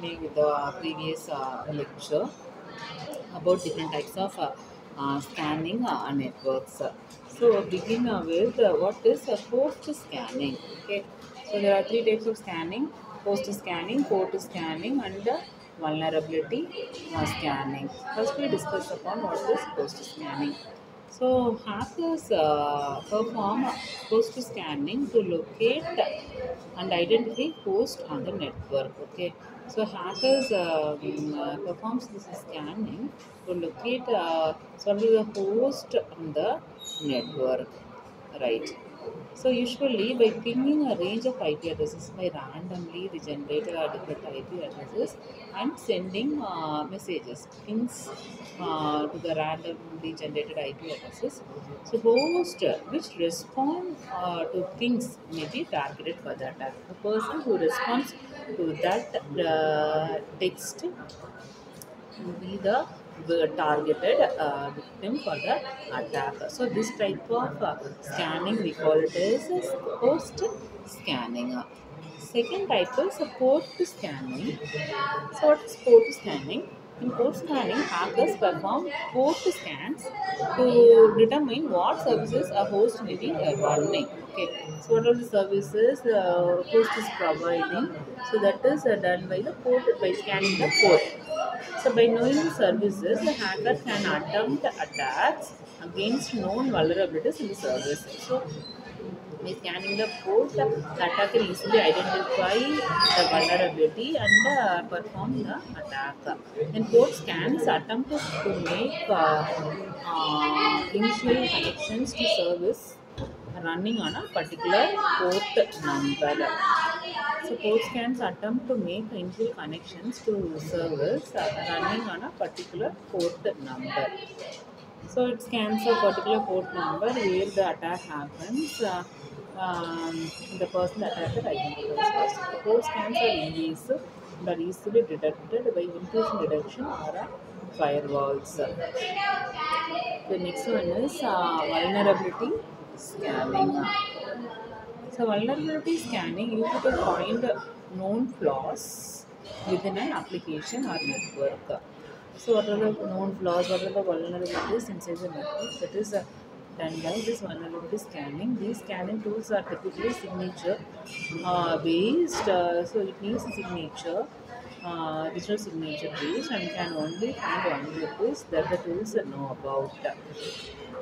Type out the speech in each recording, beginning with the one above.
continuing with the previous lecture about different types of scanning networks. So, begin with what is post scanning. Okay, so there are three types of scanning: post scanning, port scanning, and vulnerability scanning. First, we discuss upon what is post scanning. So, hackers perform host scanning to locate and identify host on the network. Okay, so hackers performs this scanning to locate sort of the host on the network, right? So usually by pinging a range of IP addresses by randomly they generate different IP addresses and sending messages, pings to the randomly generated IP addresses. So host which respond to pings may be targeted for the attack. The person who responds to that text will be the targeted victim for the attack. So this type of scanning we call it as post scanning. Second type is port scanning. So what is port scanning? In port scanning, hackers perform port scans to determine what services a host may be running. Okay, so what are the services host is providing? So that is done by the port by scanning the port. So by knowing the services, the hacker can attempt attacks against known vulnerabilities in the service. So by scanning the port, the attacker easily identify the vulnerability and perform the attack. Then port scans attempt to make initial connections to service running on a particular port number. So port scans attempt to make initial connections to servers running on a particular port number. So it scans a particular port number where the attack happens. The person attacker identifies first. The port scans are invasive and are easily detected by intrusion detection or firewalls. The next one is vulnerability scanning. So vulnerability scanning uses to find known flaws within an application or network. So what are the known flaws? What are the vulnerabilities inside the network? That is done by this vulnerability scanning. These scanning tools are typically signature based. So it needs a signature, digital signature based, and can only find vulnerabilities that the tools know about.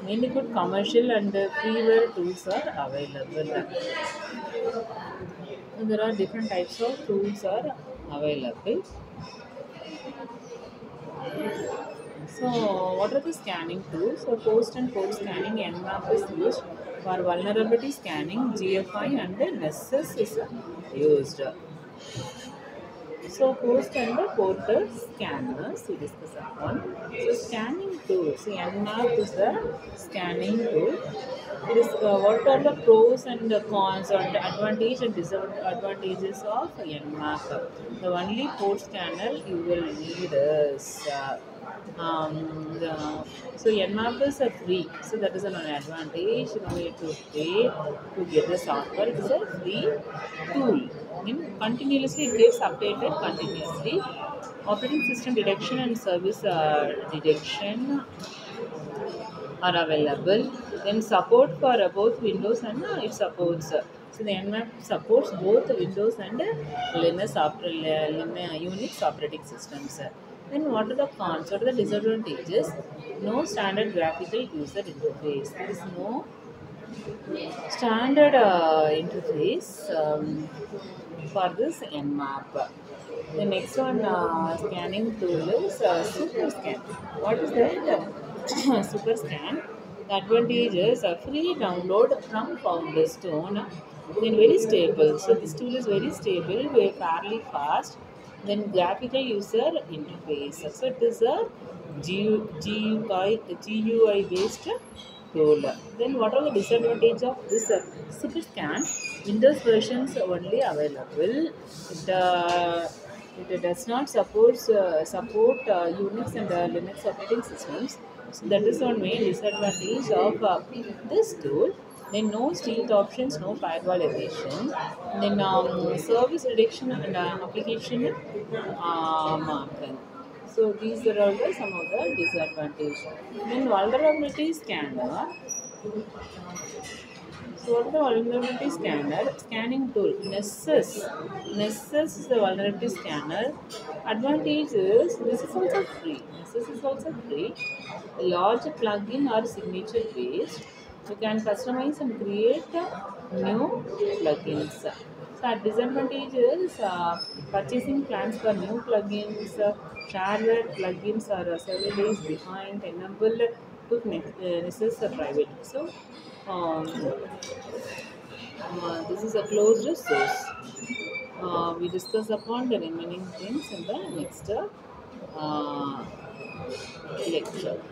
Many good commercial and freeware tools are available. So there are different types of tools are available. So what are the scanning tools? So post and port scanning Nmap is used for vulnerability scanning, GFI and NSS is used. So post and the porter scanners we discuss upon. So scanning tools. So Nmap is the scanning tool. It is what are the pros and the cons or the advantage and disadvantages of Nmap. The only port scanner you will need is so Nmap is a free. So that is an advantage. No need to pay to get the software. It is a free tool. Continuously it gets updated continuously. Operating system detection and service detection are available. Then support for both Windows and it supports. So the Nmap supports both Windows and Unix operating systems. Then what are the cons? What are the disadvantages? No standard graphical user interface. There is no standard interface for this Nmap. The next one scanning tool is Super Scan. What is that? Super Scan. The advantage is a free download from Founderstone. Then very stable. So this tool is very stable, very fairly fast. Then graphical user interface. So it is a GUI based tool. Then what are the disadvantages of this Super Scan? Windows versions only available. It does not support Unix and Linux operating systems. So that is one main disadvantage of this tool. Then no stealth options, no firewall evasion. Then service reduction and application marking. So these are all the some of the disadvantages. Then vulnerability scanner. So what is the vulnerability scanner? Scanning tool. Nessus. Nessus is the vulnerability scanner. Advantage is this is also free. Nessus is also free. A large plugin or signature based. You can customize and create new plugins. So at disadvantage is purchasing plans for new plugins, shareware plugins are several days behind, enable to Nessus private. So this is a closed source. We discuss upon the remaining things in the next lecture.